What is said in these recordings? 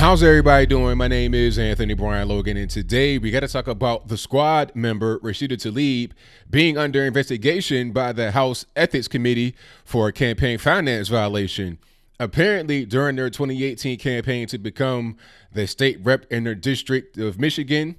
How's everybody doing? My name is Anthony Brian Logan, and today we got to talk about the squad member Rashida Tlaib being under investigation by the House Ethics Committee for a campaign finance violation. Apparently, during their 2018 campaign to become the state rep in their district of Michigan,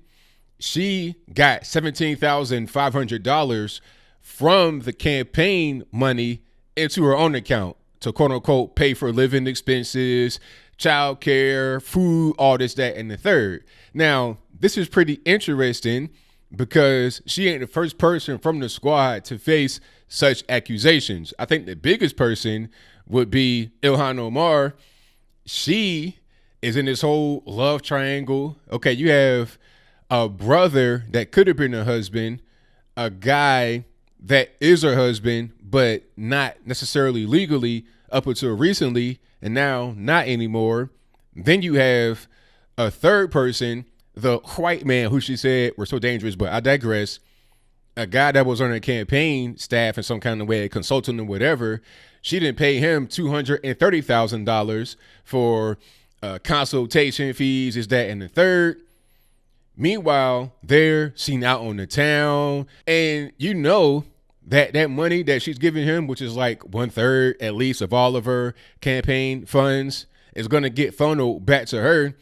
she got $17,500 from the campaign money into her own account to quote unquote pay for living expenses, childcare, food, all this, that, and the third. Now, this is pretty interesting because she ain't the first person from the squad to face such accusations. I think the biggest person would be Ilhan Omar. She is in this whole love triangle. Okay, you have a brother that could have been her husband, a guy that is her husband, but not necessarily legally up until recently, and now not anymore. Then you have a third person, the white man who she said were so dangerous, but I digress. A guy that was on her campaign staff in some kind of way, a consultant or whatever. She didn't pay him $230,000 for consultation fees, is that, and the third. Meanwhile, they're seen out on the town, and you know that money that she's giving him, which is like 1/3 at least of all of her campaign funds, is going to get funneled back to her.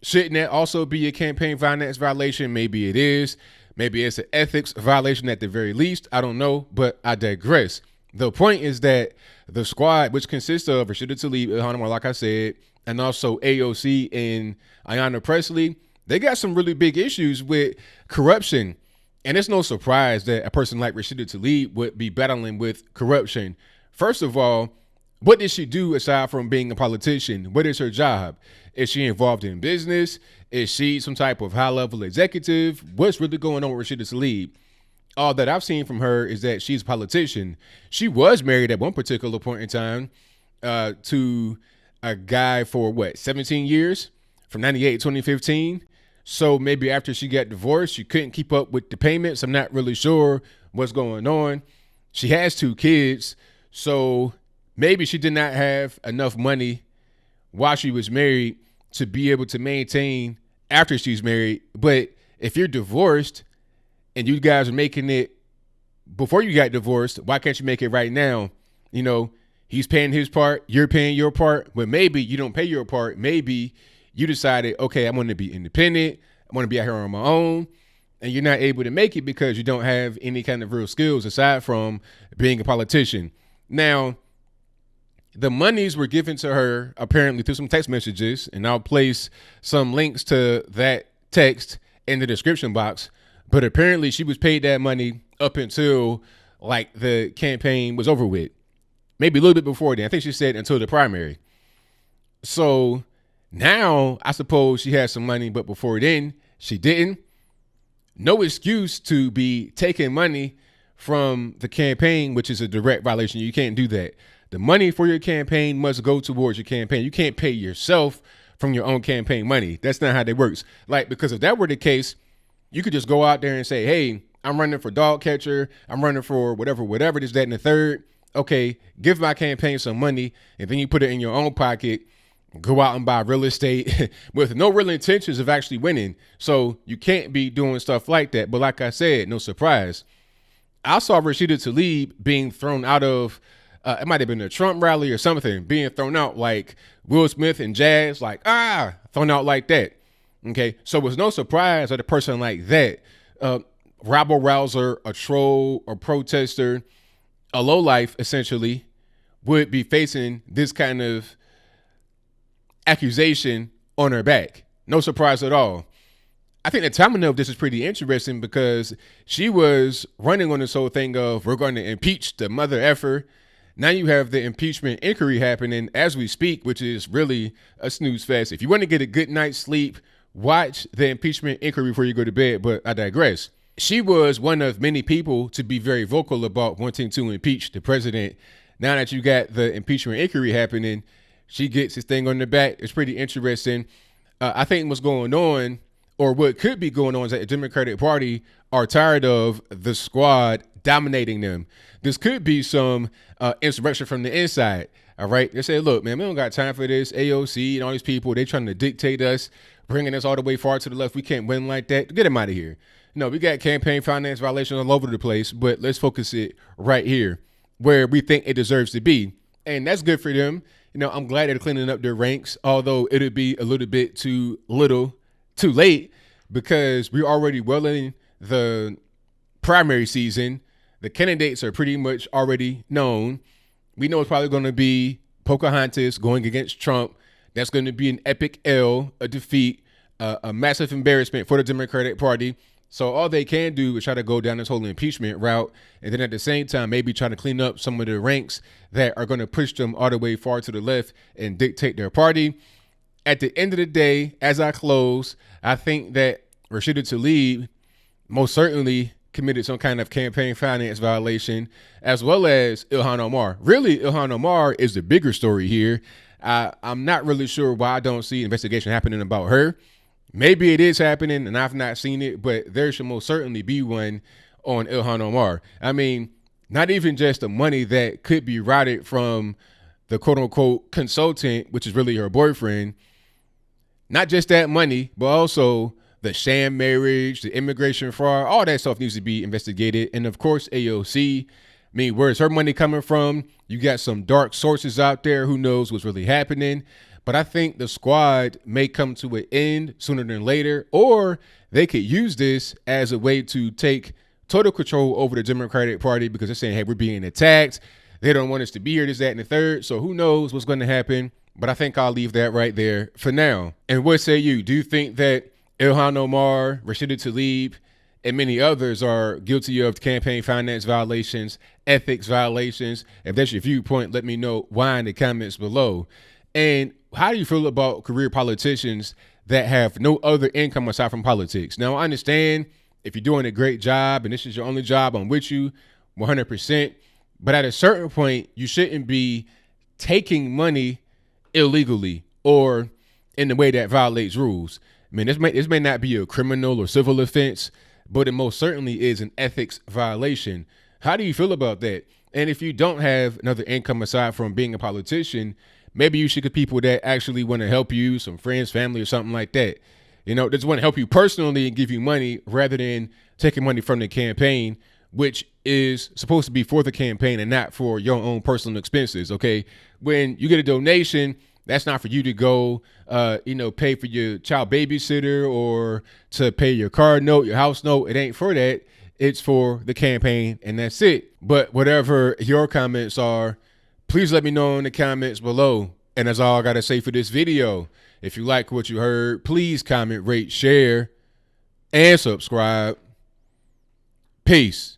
Shouldn't that also be a campaign finance violation? Maybe it is. Maybe it's an ethics violation at the very least. I don't know, but I digress. The point is that the squad, which consists of Rashida Tlaib, Ilhan Omar, like I said, and also AOC and Ayanna Pressley, they got some really big issues with corruption. And it's no surprise that a person like Rashida Tlaib would be battling with corruption. First of all, what did she do aside from being a politician? What is her job? Is she involved in business? Is she some type of high-level executive? What's really going on with Rashida Tlaib? All that I've seen from her is that she's a politician. She was married at one particular point in time to a guy for, 17 years? From 98 to 2015? So maybe after she got divorced, she couldn't keep up with the payments. I'm not really sure what's going on. She has 2 kids, so maybe she did not have enough money while she was married to be able to maintain after she's married. But if you're divorced and you guys are making it before you got divorced, why can't you make it right now? You know, he's paying his part, you're paying your part, but maybe you don't pay your part. Maybe you decided, okay, I'm going to be independent. I want to be out here on my own. And you're not able to make it because you don't have any kind of real skills aside from being a politician. Now, the monies were given to her apparently through some text messages, and I'll place some links to that text in the description box. But apparently she was paid that money up until like the campaign was over with. Maybe a little bit before then. I think she said until the primary. So now, I suppose she had some money, but before then, she didn't. No excuse to be taking money from the campaign, which is a direct violation. You can't do that. The money for your campaign must go towards your campaign. You can't pay yourself from your own campaign money. That's not how that works. Like, because if that were the case, you could just go out there and say, hey, I'm running for dog catcher. I'm running for whatever this, that, and the third. Okay, give my campaign some money, and then you put it in your own pocket. Go out and buy real estate with no real intentions of actually winning. So you can't be doing stuff like that. But like I said, no surprise. I saw Rashida Tlaib being thrown out of, it might have been a Trump rally or something, being thrown out like Will Smith and Jazz, like, thrown out like that. Okay, so it was no surprise that a person like that, rabble-rouser, a troll, a protester, a lowlife, essentially, would be facing this kind of accusation on her back. No surprise at all. I think the timing of this is pretty interesting because she was running on this whole thing of we're going to impeach the mother effer. Now you have the impeachment inquiry happening as we speak, which is really a snooze fest. If you want to get a good night's sleep, watch the impeachment inquiry before you go to bed, but I digress. She was one of many people to be very vocal about wanting to impeach the president. Now that you got the impeachment inquiry happening, she gets this thing on the back. It's pretty interesting. I think what's going on, or what could be going on, is that the Democratic Party are tired of the squad dominating them. This could be some insurrection from the inside. All right. They said, look, man, we don't got time for this. AOC and all these people, they trying to dictate us, bringing us all the way far to the left. We can't win like that. Get them out of here. No, we got campaign finance violations all over the place, but let's focus it right here where we think it deserves to be. And that's good for them. I'm glad they're cleaning up their ranks, although it'll be a little bit too late, because we're already well in the primary season. The candidates are pretty much already known. We know it's probably going to be Pocahontas going against Trump. That's going to be an epic L, a defeat, a massive embarrassment for the Democratic Party. So all they can do is try to go down this whole impeachment route, and then at the same time, maybe try to clean up some of the ranks that are going to push them all the way far to the left and dictate their party. At the end of the day, as I close, I think that Rashida Tlaib most certainly committed some kind of campaign finance violation, as well as Ilhan Omar. Really, Ilhan Omar is the bigger story here. I'm not really sure why I don't see an investigation happening about her. Maybe it is happening and I've not seen it, but there should most certainly be one on Ilhan Omar. I mean, not even just the money that could be routed from the quote unquote consultant, which is really her boyfriend. Not just that money, but also the sham marriage, the immigration fraud, all that stuff needs to be investigated. And of course, AOC, I mean, where's her money coming from? You got some dark sources out there. Who knows what's really happening? But I think the squad may come to an end sooner than later, or they could use this as a way to take total control over the Democratic Party, because they're saying, hey, we're being attacked. They don't want us to be here, this, that, and the third. So who knows what's going to happen? But I think I'll leave that right there for now. And what say you? Do you think that Ilhan Omar, Rashida Tlaib, and many others are guilty of campaign finance violations, ethics violations? If that's your viewpoint, let me know why in the comments below. And how do you feel about career politicians that have no other income aside from politics? Now, I understand if you're doing a great job and this is your only job, I'm with you 100%. But at a certain point, you shouldn't be taking money illegally or in a way that violates rules. I mean, this may not be a criminal or civil offense, but it most certainly is an ethics violation. How do you feel about that? And if you don't have another income aside from being a politician, maybe you should get people that actually want to help you, some friends, family, or something like that. Just want to help you personally and give you money rather than taking money from the campaign, which is supposed to be for the campaign and not for your own personal expenses, okay? When you get a donation, that's not for you to go, pay for your child babysitter or to pay your car note, your house note. It ain't for that. It's for the campaign, and that's it. But whatever your comments are, please let me know in the comments below. And that's all I got to say for this video. If you like what you heard, please comment, rate, share, and subscribe. Peace.